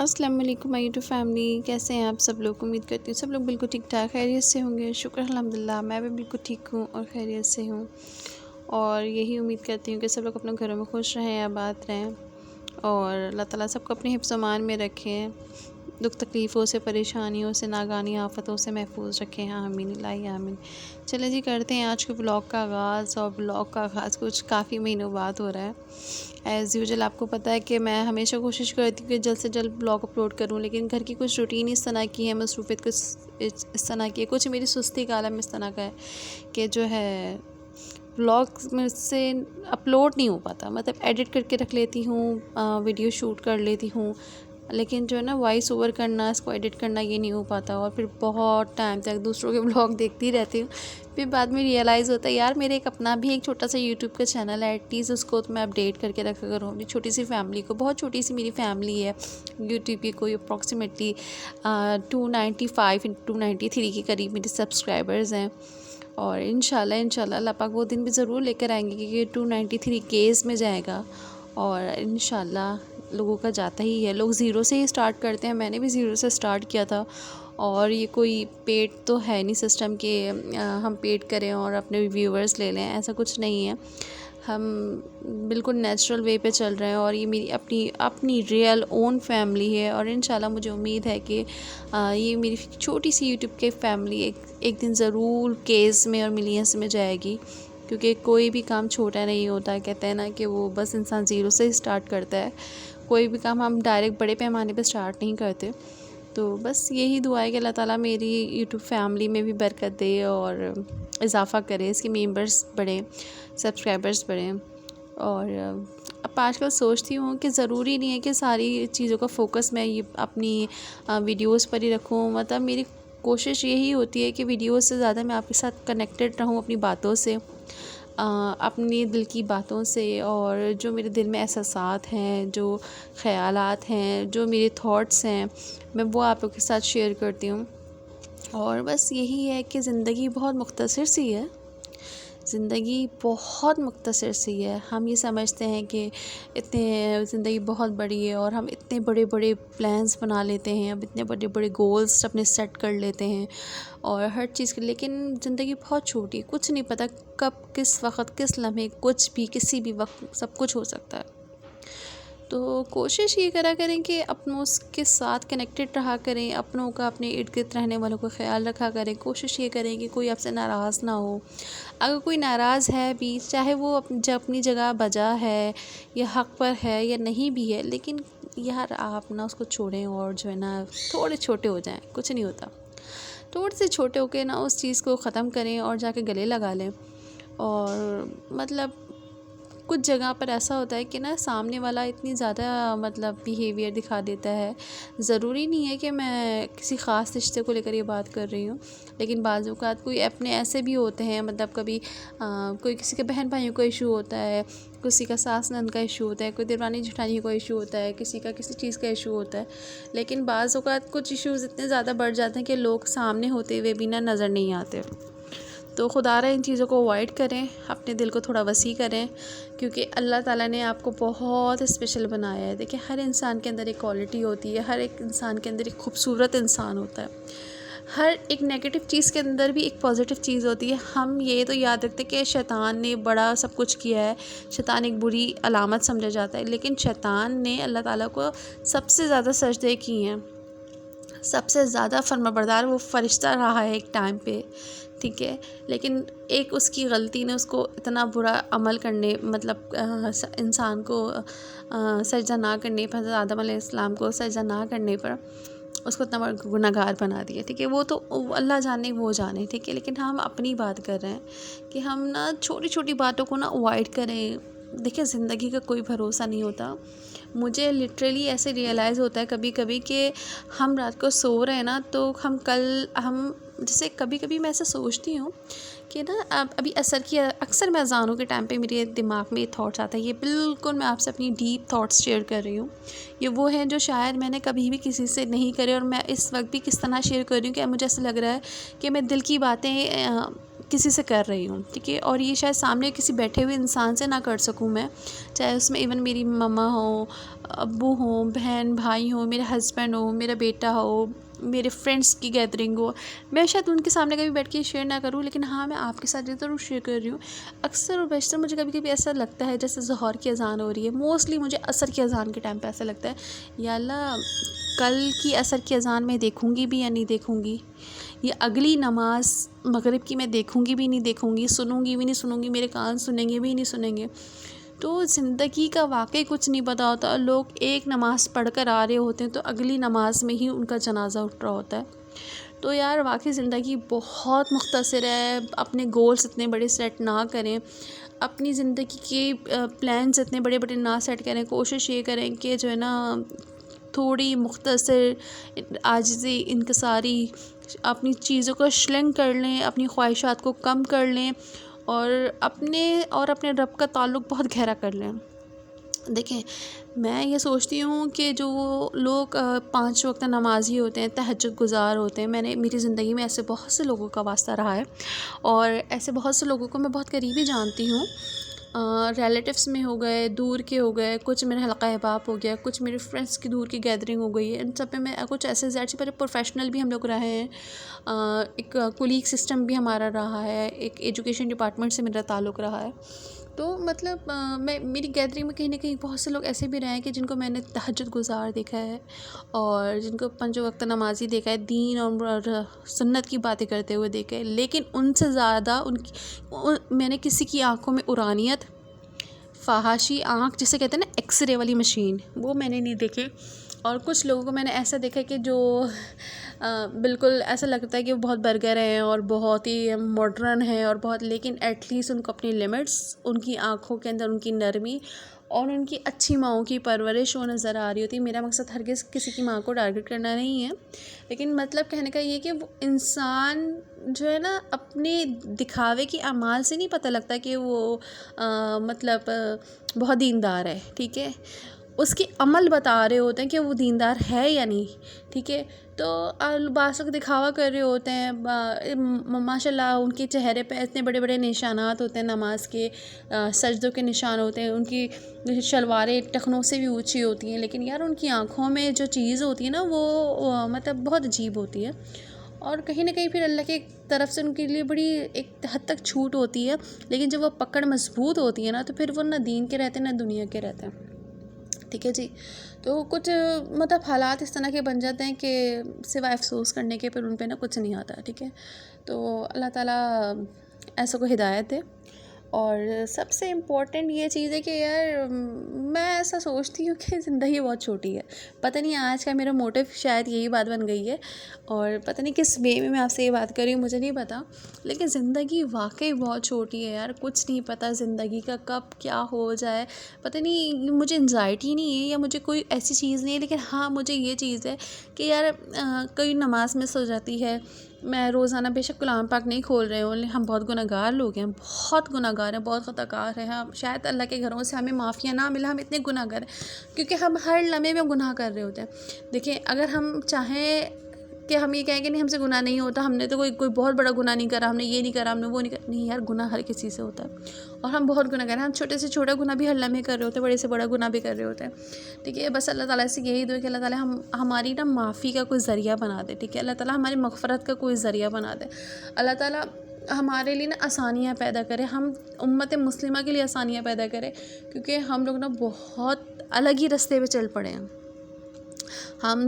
السلام علیکم مائی YouTube family, کیسے ہیں آپ سب لوگ؟ امید کرتی ہوں سب لوگ بالکل ٹھیک ٹھاک خیریت سے ہوں گے۔ شکر الحمدللہ، میں بھی بالکل ٹھیک ہوں اور خیریت سے ہوں، اور یہی امید کرتی ہوں کہ سب لوگ اپنے گھروں میں خوش رہیں، آباد رہیں، اور اللہ تعالیٰ سب کو اپنے حفظ و امان میں رکھیں، دکھ تکلیفوں سے، پریشانیوں سے، ناگہانی آفتوں سے محفوظ رکھیں، آمین الہی آمین۔ چلیں جی، کرتے ہیں آج کے بلاگ کا آغاز، اور بلاگ کا آغاز کچھ کافی مہینوں بعد ہو رہا ہے۔ ایز یوزل آپ کو پتہ ہے کہ میں ہمیشہ کوشش کرتی ہوں کہ جلد سے جلد بلاگ اپلوڈ کروں، لیکن گھر کی کچھ روٹین اس طرح کی ہے، مصروفیت کچھ اس طرح کی ہے، کچھ میری سستی کا عالم اس طرح کا ہے کہ جو ہے بلاگ میں سے اپلوڈ نہیں ہو پاتا، مطلب ایڈٹ کر کے رکھ لیتی ہوں، ویڈیو شوٹ کر لیتی ہوں، لیکن جو ہے نا وائس اوور کرنا، اس کو ایڈٹ کرنا، یہ نہیں ہو پاتا، اور پھر بہت ٹائم تک دوسروں کے بلاگ دیکھتی رہتی ہوں۔ پھر بعد میں ریئلائز ہوتا ہے یار میرے ایک اپنا بھی ایک چھوٹا سا یوٹیوب کا چینل ہے، ایٹ لیسٹ اس کو تو میں اپڈیٹ کر کے رکھا کروں اپنی چھوٹی سی فیملی کو۔ بہت چھوٹی سی میری فیملی ہے یوٹیوب کی، کوئی اپروکسیمیٹلی 295 293 کے قریب میری سبسکرائبرز ہیں، اور انشاءاللہ اللہ پاک وہ دن بھی ضرور لے کر آئیں گے کہ یہ 293 کیز میں جائے گا، اور انشاءاللہ لوگوں کا جاتا ہی ہے۔ لوگ زیرو سے ہی سٹارٹ کرتے ہیں، میں نے بھی زیرو سے سٹارٹ کیا تھا، اور یہ کوئی پیڈ تو ہے نہیں سسٹم کہ ہم پیڈ کریں اور اپنے ویورز لے لیں، ایسا کچھ نہیں ہے۔ ہم بالکل نیچرل وے پہ چل رہے ہیں، اور یہ میری اپنی ریئل اون فیملی ہے، اور انشاءاللہ مجھے امید ہے کہ یہ میری چھوٹی سی یوٹیوب کے فیملی ایک دن ضرور کیز میں اور ملینس میں جائے گی، کیونکہ کوئی بھی کام چھوٹا نہیں ہوتا، کہتے ہیں نا کہ وہ بس انسان زیرو سے ہی سٹارٹ کرتا ہے، کوئی بھی کام ہم ڈائریکٹ بڑے پیمانے پہ سٹارٹ نہیں کرتے۔ تو بس یہی دعا ہے کہ اللہ تعالیٰ میری یوٹیوب فیملی میں بھی برکت دے اور اضافہ کرے، اس کے ممبرس بڑھیں، سبسکرائبرس بڑھیں، اور اب آج کل سوچتی ہوں کہ ضروری نہیں ہے کہ ساری چیزوں کا فوکس میں یہ اپنی ویڈیوز پر ہی رکھوں، مطلب میری کوشش یہی ہوتی ہے کہ ویڈیوز سے زیادہ میں آپ کے ساتھ کنیکٹڈ رہوں اپنی باتوں سے، اپنی دل کی باتوں سے، اور جو میرے دل میں احساسات ہیں، جو خیالات ہیں، جو میرے تھاٹس ہیں، میں وہ آپ کے ساتھ شیئر کرتی ہوں۔ اور بس یہی ہے کہ زندگی بہت مختصر سی ہے، زندگی بہت مختصر سی ہے۔ ہم یہ سمجھتے ہیں کہ زندگی بہت بڑی ہے، اور ہم اتنے بڑے بڑے پلانز بنا لیتے ہیں، اب اتنے بڑے بڑے گولز اپنے سیٹ کر لیتے ہیں، اور ہر چیز کے، لیکن زندگی بہت چھوٹی ہے، کچھ نہیں پتہ کب، کس وقت، کس لمحے، کچھ بھی، کسی بھی وقت سب کچھ ہو سکتا ہے۔ تو کوشش یہ کرا کریں کہ اپنوں کے ساتھ کنیکٹڈ رہا کریں، اپنوں کا، اپنے ارد گرد رہنے والوں کا خیال رکھا کریں، کوشش یہ کریں کہ کوئی آپ سے ناراض نہ ہو، اگر کوئی ناراض ہے بھی، چاہے وہ اپنی جگہ بجا ہے یا حق پر ہے یا نہیں بھی ہے، لیکن یار آپ نا اس کو چھوڑیں، اور جو ہے نا تھوڑے چھوٹے ہو جائیں، کچھ نہیں ہوتا، تھوڑے سے چھوٹے ہو کے نا اس چیز کو ختم کریں اور جا کے گلے لگا لیں۔ اور مطلب کچھ جگہ پر ایسا ہوتا ہے کہ نا سامنے والا اتنی زیادہ مطلب بیہیویئر دکھا دیتا ہے، ضروری نہیں ہے کہ میں کسی خاص رشتے کو لے کر یہ بات کر رہی ہوں، لیکن بعض اوقات کوئی اپنے ایسے بھی ہوتے ہیں، مطلب کبھی کوئی کسی کے بہن بھائیوں کا ایشو ہوتا ہے، کسی کا ساس نند کا ایشو ہوتا ہے، کوئی دیورانی جٹھانی کا ایشو ہوتا ہے، کسی کا کسی چیز کا ایشو ہوتا ہے، لیکن بعض اوقات کچھ ایشوز اتنے زیادہ بڑھ جاتے ہیں کہ لوگ سامنے ہوتے ہوئے بھی نہ نظر نہیں آتے۔ تو خدا را ان چیزوں کو اوائڈ کریں، اپنے دل کو تھوڑا وسیع کریں، کیونکہ اللہ تعالیٰ نے آپ کو بہت اسپیشل بنایا ہے۔ دیکھیں ہر انسان کے اندر ایک کوالٹی ہوتی ہے، ہر ایک انسان کے اندر ایک خوبصورت انسان ہوتا ہے، ہر ایک نیگیٹو چیز کے اندر بھی ایک پازیٹیو چیز ہوتی ہے۔ ہم یہ تو یاد رکھتے کہ شیطان نے بڑا سب کچھ کیا ہے، شیطان ایک بری علامت سمجھا جاتا ہے، لیکن شیطان نے اللہ تعالیٰ کو سب سے زیادہ سجدے کی ہیں، سب سے زیادہ فرمانبردار وہ فرشتہ رہا ہے ایک ٹائم پہ، ٹھیک ہے، لیکن ایک اس کی غلطی نے اس کو اتنا برا عمل کرنے، مطلب انسان کو سجدہ نہ کرنے پر، آدم علیہ السلام کو سجدہ نہ کرنے پر اس کو اتنا بڑا گنہگار بنا دیا، ٹھیک ہے، وہ تو اللہ جانے وہ جانے، ٹھیک ہے، لیکن ہم اپنی بات کر رہے ہیں کہ ہم نا چھوٹی چھوٹی باتوں کو نا اوائڈ کریں۔ دیکھیں زندگی کا کوئی بھروسہ نہیں ہوتا، مجھے لٹرلی ایسے ریئلائز ہوتا ہے کبھی کبھی کہ ہم رات کو سو رہے ہیں نا، تو ہم جیسے کبھی کبھی میں ایسا سوچتی ہوں کہ نا ابھی اکثر میں اذانوں کے ٹائم پہ میرے دماغ میں یہ تھاٹس آتا ہے، یہ بالکل میں آپ سے اپنی ڈیپ تھاٹس شیئر کر رہی ہوں، یہ وہ ہیں جو شاید میں نے کبھی بھی کسی سے نہیں کرے، اور میں اس وقت بھی کس طرح شیئر کر رہی ہوں کہ مجھے ایسا لگ رہا ہے کہ میں دل کی باتیں کسی سے کر رہی ہوں، ٹھیک ہے، اور یہ شاید سامنے کسی بیٹھے ہوئے انسان سے نہ کر سکوں میں، چاہے اس میں ایون میری مما ہو، ابو ہوں، بہن بھائی ہوں، میرے ہسبینڈ ہو، میرا بیٹا ہو، میرے فرینڈس کی گیدرنگ ہو، میں شاید ان کے سامنے کبھی بیٹھ کے شیئر نہ کروں، لیکن ہاں میں آپ کے ساتھ یہ ضرور شیئر کر رہی ہوں۔ اکثر و بیشتر مجھے کبھی کبھی ایسا لگتا ہے جیسے ظہر کی اذان ہو رہی ہے، موسٹلی مجھے عصر کی اذان کے ٹائم پہ ایسا لگتا ہے، یا اللہ کل کی عصر کی اذان میں دیکھوں گی بھی یا نہیں دیکھوں گی، یہ اگلی نماز مغرب کی میں دیکھوں گی بھی نہیں دیکھوں گی، سنوں گی بھی نہیں سنوں گی، میرے کان سنیں گے بھی نہیں سنیں گے۔ تو زندگی کا واقعی کچھ نہیں پتہ ہوتا، لوگ ایک نماز پڑھ کر آ رہے ہوتے ہیں تو اگلی نماز میں ہی ان کا جنازہ اٹھ رہا ہوتا ہے۔ تو یار واقعی زندگی بہت مختصر ہے، اپنے گولز اتنے بڑے سیٹ نہ کریں، اپنی زندگی کے پلانز اتنے بڑے بڑے نہ سیٹ کریں، کوشش یہ کریں کہ جو ہے نا تھوڑی مختصر عاجزی انکساری اپنی چیزوں کو شلنگ کر لیں، اپنی خواہشات کو کم کر لیں، اور اپنے رب کا تعلق بہت گہرا کر لیں۔ دیکھیں میں یہ سوچتی ہوں کہ جو لوگ 5 وقت نمازی ہوتے ہیں، تہجد گزار ہوتے ہیں، میری زندگی میں ایسے بہت سے لوگوں کا واسطہ رہا ہے، اور ایسے بہت سے لوگوں کو میں بہت قریبی جانتی ہوں، ریلیٹیوس میں ہو گئے، دور کے ہو گئے، کچھ میرے حلقہ احباب ہو گیا، کچھ میرے فرینڈس کی دور کی گیدرنگ ہو گئی ہے، ان سب میں کچھ ایسے زیادہ پر پروفیشنل بھی ہم لوگ رہے ہیں، ایک کولیگ سسٹم بھی ہمارا رہا ہے، ایک ایجوکیشن ڈپارٹمنٹ سے میرا تعلق رہا ہے۔ تو مطلب میری گیدرنگ میں کہیں نہ کہیں بہت سے لوگ ایسے بھی رہے ہیں کہ جن کو میں نے تہجد گزار دیکھا ہے، اور جن کو 5 وقت نمازی دیکھا ہے، دین اور سنت کی باتیں کرتے ہوئے دیکھا ہے، لیکن ان سے زیادہ میں نے کسی کی آنکھوں میں عرانیت، فحاشی آنکھ جسے کہتے ہیں نا ایکس رے والی مشین، وہ میں نے نہیں دیکھی، اور کچھ لوگوں کو میں نے ایسا دیکھا کہ جو بالکل ایسا لگتا ہے کہ وہ بہت برگر ہیں اور بہت ہی ماڈرن ہیں اور بہت، لیکن ایٹ لیسٹ ان کو اپنی لمٹس، ان کی آنکھوں کے اندر ان کی نرمی اور ان کی اچھی ماؤں کی پرورش وہ نظر آ رہی ہوتی ہے۔ میرا مقصد ہرگز کسی کی ماں کو ٹارگٹ کرنا نہیں ہے، لیکن مطلب کہنے کا یہ کہ وہ انسان جو ہے نا اپنے دکھاوے کی اعمال سے نہیں پتہ لگتا کہ وہ مطلب بہت دیندار ہے، ٹھیک ہے، اس کے عمل بتا رہے ہوتے ہیں کہ وہ دیندار ہے یا نہیں، ٹھیک ہے۔ تو بعض لوگ دکھاوا کر رہے ہوتے ہیں، ماشاء اللہ ان کے چہرے پہ اتنے بڑے بڑے نشانات ہوتے ہیں نماز کے، سجدوں کے نشان ہوتے ہیں، ان کی شلواریں ٹخنوں سے بھی اونچی ہوتی ہیں، لیکن یار ان کی آنکھوں میں جو چیز ہوتی ہے نا وہ مطلب بہت عجیب ہوتی ہے، اور کہیں نہ کہیں پھر اللہ کی طرف سے ان کے لیے بڑی ایک حد تک چھوٹ ہوتی ہے، لیکن جب وہ پکڑ مضبوط ہوتی ہے نا تو پھر وہ نہ دین کے رہتے نہ دنیا کے رہتے ہیں، ٹھیک ہے جی۔ تو کچھ مطلب حالات اس طرح کے بن جاتے ہیں کہ سوائے افسوس کرنے کے پھر ان پہ نہ کچھ نہیں آتا، ٹھیک ہے۔ تو اللہ تعالیٰ ایسا کو ہدایت دے، اور سب سے امپورٹنٹ یہ چیز ہے کہ یار میں ایسا سوچتی ہوں کہ زندگی بہت چھوٹی ہے، پتہ نہیں آج کا میرا موٹیو شاید یہی بات بن گئی ہے، اور پتہ نہیں کس وے میں آپ سے یہ بات کر رہی ہوں مجھے نہیں پتہ، لیکن زندگی واقعی بہت چھوٹی ہے یار، کچھ نہیں پتہ زندگی کا کب کیا ہو جائے، پتہ نہیں، مجھے انزائٹی نہیں ہے یا مجھے کوئی ایسی چیز نہیں ہے، لیکن ہاں مجھے یہ چیز ہے کہ یار کوئی نماز مس ہو جاتی ہے، میں روزانہ بے شک کلام پاک نہیں کھول رہے ہوں، ہم بہت گناہ گار لوگ ہیں، بہت گناہ گار ہیں، بہت خطا کار ہیں، ہم شاید اللہ کے گھروں سے ہمیں معافیاں نہ ملا، ہم اتنے گناہ گار ہیں کیونکہ ہم ہر لمحے میں گناہ کر رہے ہوتے ہیں۔ دیکھیں اگر ہم چاہیں کہ ہم یہ کہیں کہ نہیں ہم سے گناہ نہیں ہوتا، ہم نے تو کوئی بہت بڑا گناہ نہیں کرا، ہم نے یہ نہیں کرا، ہم نے وہ نہیں کرا، نہیں یار گناہ ہر کسی سے ہوتا ہے، اور ہم بہت گناہ کر رہے ہیں، ہم چھوٹے سے چھوٹا گناہ بھی ہر لمحے کر رہے ہوتے ہیں، بڑے سے بڑا گناہ بھی کر رہے ہوتے ہیں، ٹھیک ہے۔ بس اللہ تعالیٰ سے یہی دعا کہ اللہ تعالیٰ ہماری نا معافی کا کوئی ذریعہ بنا دے، ٹھیک ہے، اللہ تعالیٰ ہماری مغفرت کا کوئی ذریعہ بنا دے، اللہ تعالیٰ ہمارے لیے نا آسانیاں پیدا کرے، ہم امت مسلمہ کے لیے آسانیاں پیدا کرے، کیونکہ ہم لوگ نا بہت الگ ہی رستے پہ چل پڑے ہیں، ہم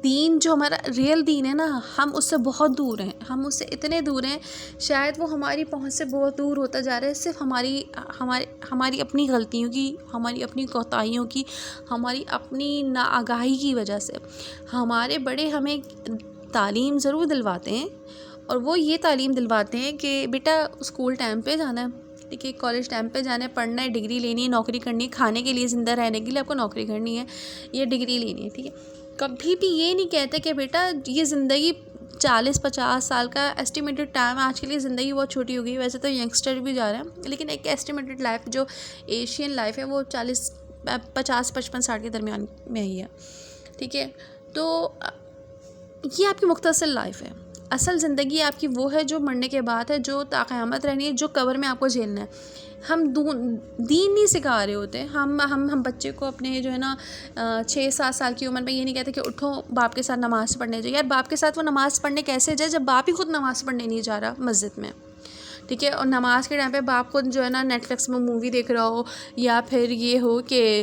دین جو ہمارا ریئل دین ہے نا ہم اس سے بہت دور ہیں، ہم اس سے اتنے دور ہیں شاید وہ ہماری پہنچ سے بہت دور ہوتا جا رہا ہے، صرف ہماری اپنی غلطیوں کی، ہماری اپنی کوتاہیوں کی، ہماری اپنی ناآگاہی کی وجہ سے۔ ہمارے بڑے ہمیں تعلیم ضرور دلواتے ہیں، اور وہ یہ تعلیم دلواتے ہیں کہ بیٹا اسکول ٹائم پہ جانا ہے، ٹھیک ہے، کالج ٹائم پہ جانا ہے، پڑھنا ہے، ڈگری لینی ہے، نوکری کرنی ہے، کھانے کے لیے، زندہ رہنے کے لیے آپ کو نوکری کرنی ہے، یہ ڈگری لینی ہے، ٹھیک ہے۔ کبھی بھی یہ نہیں کہتے کہ بیٹا یہ زندگی 40-50 سال کا ایسٹیمیٹڈ ٹائم ہے، آج کے لیے زندگی بہت چھوٹی ہو گئی، ویسے تو ینگسٹر بھی جا رہے ہیں، لیکن ایک ایسٹیمیٹڈ لائف جو ایشین لائف ہے وہ 50-55-60 کے درمیان میں ہی ہے، ٹھیک ہے۔ تو یہ آپ کی مختصر لائف ہے، اصل زندگی آپ کی وہ ہے جو مرنے کے بعد ہے، جو تا قیامت رہنی ہے، جو قبر میں آپ کو جھیلنا ہے. ہم دین نہیں سکھا رہے ہوتے. ہم بچے کو اپنے جو ہے نا 6-7 سال کی عمر میں یہ نہیں کہتے کہ اٹھو باپ کے ساتھ نماز پڑھنے جائے. یار باپ کے ساتھ وہ نماز پڑھنے کیسے جائے جب باپ ہی خود نماز پڑھنے نہیں جا رہا مسجد میں؟ ٹھیک ہے. اور نماز کے ٹائم پہ باپ خود جو ہے نا نیٹ فلکس میں مووی دیکھ رہا ہو، یا پھر یہ ہو کہ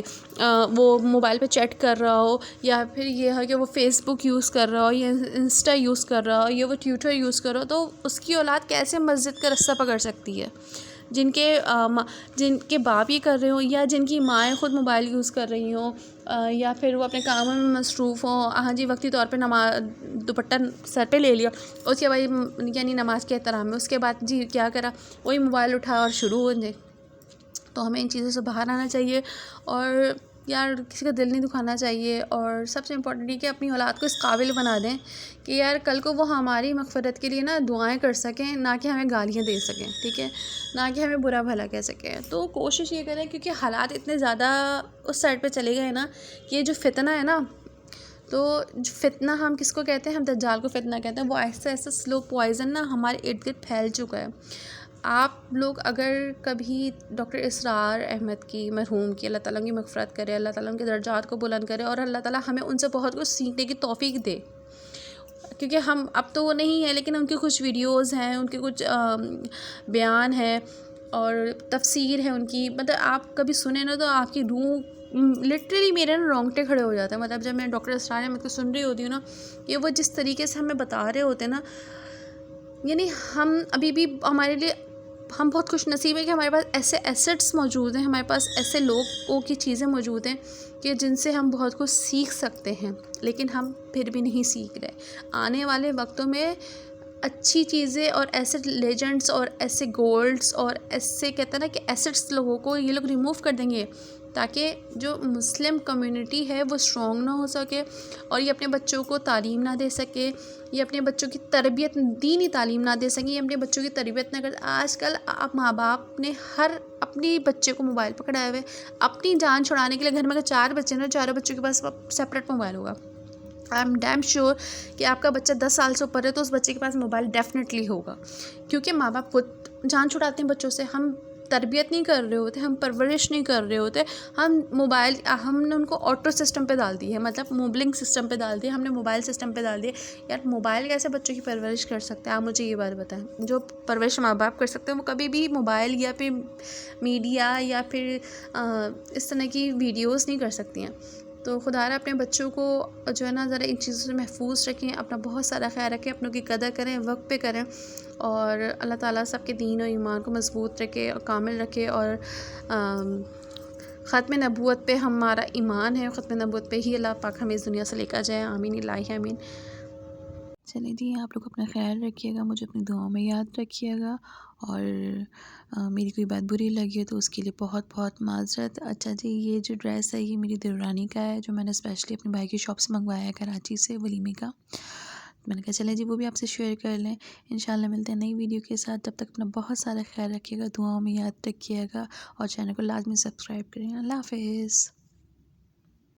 وہ موبائل پہ چیٹ کر رہا ہو، یا پھر یہ ہے کہ وہ فیس بک یوز کر رہا ہو، یا انسٹا یوز کر رہا ہو، یا وہ ٹویٹر یوز کر رہا ہو، تو اس کی اولاد کیسے مسجد کا رستہ پکڑ سکتی ہے؟ جن کے باپ یہ کر رہے ہوں، یا جن کی مائیں خود موبائل یوز کر رہی ہوں، یا پھر وہ اپنے کاموں میں مصروف ہوں. ہاں جی، وقتی طور پہ دوپٹہ سر پہ لے لیا، اس کے بعد یعنی نماز کے احترام میں اس کے بعد جی کیا کرا، وہی موبائل اٹھا اور شروع ہو جائے. تو ہمیں ان چیزوں سے باہر آنا چاہیے، اور یار کسی کا دل نہیں دکھانا چاہیے. اور سب سے امپورٹنٹ یہ کہ اپنی اولاد کو اس قابل بنا دیں کہ یار کل کو وہ ہماری مغفرت کے لیے نا دعائیں کر سکیں، نہ کہ ہمیں گالیاں دے سکیں. ٹھیک ہے، نہ کہ ہمیں برا بھلا کہہ سکیں. تو کوشش یہ کریں، کیونکہ حالات اتنے زیادہ اس سائڈ پہ چلے گئے نا، کہ یہ جو فتنہ ہے نا، تو جو فتنہ ہم کس کو کہتے ہیں؟ ہم دجال کو فتنہ کہتے ہیں. وہ ایسا ایسا سلو پوائزن نا ہمارے ارد گرد پھیل چکا ہے. آپ لوگ اگر کبھی ڈاکٹر اسرار احمد کی مرحوم کی اللہ تعالیٰ کی مغفرت کرے، اللہ تعالیٰ ان کے درجات کو بلند کرے، اور اللہ تعالیٰ ہمیں ان سے بہت کچھ سیکھنے کی توفیق دے. کیونکہ ہم اب تو وہ نہیں ہیں، لیکن ان کی کچھ ویڈیوز ہیں، ان کے کچھ بیان ہیں اور تفسیر ہے ان کی. مطلب آپ کبھی سنیں نا تو آپ کی روح لٹرلی میرے نا رونگٹے کھڑے ہو جاتے ہیں. مطلب جب میں ڈاکٹر اسرار احمد کو سن رہی ہوتی ہوں نا، کہ وہ جس طریقے سے ہمیں بتا رہے ہوتے ہیں نا، یعنی ہم ابھی بھی ہمارے لیے ہم بہت خوش نصیب ہیں کہ ہمارے پاس ایسے ایسٹس موجود ہیں، ہمارے پاس ایسے لوگوں کی چیزیں موجود ہیں کہ جن سے ہم بہت کچھ سیکھ سکتے ہیں. لیکن ہم پھر بھی نہیں سیکھ رہے. آنے والے وقتوں میں اچھی چیزیں اور ایسے لیجنڈس اور ایسے گولڈس اور ایسے کہتے ہیں نا کہ ایسٹس لوگوں کو یہ لوگ ریموو کر دیں گے، تاکہ جو مسلم کمیونٹی ہے وہ اسٹرانگ نہ ہو سکے، اور یہ اپنے بچوں کو تعلیم نہ دے سکے، یہ اپنے بچوں کی تربیت دینی تعلیم نہ دے سکیں، یہ اپنے بچوں کی تربیت نہ کر. آج کل ماں باپ نے اپنی بچے کو موبائل پکڑائے ہوئے، اپنی جان چھڑانے کے لیے. گھر میں اگر 4 بچے ہیں، 4 بچوں کے پاس سپریٹ موبائل ہوگا. آئی ایم ڈیم شیور کہ آپ کا بچہ 10 سال سے اوپر ہے تو اس بچے کے پاس موبائل ڈیفینیٹلی ہوگا. کیونکہ ماں باپ خود جان چھڑاتے ہیں بچوں سے. ہم تربیت نہیں کر رہے ہوتے، ہم پرورش نہیں کر رہے ہوتے. ہم نے ان کو آٹو سسٹم پہ ڈال دی ہے، مطلب موبلنگ سسٹم پہ ڈال دیا، ہم نے موبائل سسٹم پہ ڈال دیا. یار موبائل کیسے بچوں کی پرورش کر سکتے ہیں؟ آپ مجھے یہ بات بتائیں. جو پرورش ماں باپ کر سکتے ہیں وہ کبھی بھی موبائل یا پھر میڈیا یا پھر اس طرح کی ویڈیوز نہیں کر سکتی ہیں. تو خدا را اپنے بچوں کو جو ہے نا ذرا ان چیزوں سے محفوظ رکھیں، اپنا بہت سارا خیال رکھیں، اپنوں کی قدر کریں، وقت پہ کریں، اور اللہ تعالیٰ سب کے دین و ایمان کو مضبوط رکھے اور کامل رکھے. اور ختم نبوت پہ ہمارا ایمان ہے، ختم نبوت پہ ہی اللہ پاک ہمیں اس دنیا سے لے کر جائے. آمین الہی آمین. چلیں جی، آپ لوگ اپنا خیال رکھیے گا، مجھے اپنی دعاؤں میں یاد رکھیے گا، اور میری کوئی بات بری لگی ہے تو اس کے لیے بہت بہت معذرت. اچھا جی، یہ جو ڈریس ہے یہ میری دیورانی کا ہے، جو میں نے اسپیشلی اپنے بھائی کی شاپ سے منگوایا ہے کراچی سے، ولیمے کا. میں نے کہا چلیں جی وہ بھی آپ سے شیئر کر لیں. انشاءاللہ ملتے ہیں نئی ویڈیو کے ساتھ. تب تک اپنا بہت سارا خیال رکھیے گا، دعاؤں میں یاد رکھیے گا، اور چینل کو لازمی سبسکرائب کریں. اللہ حافظ.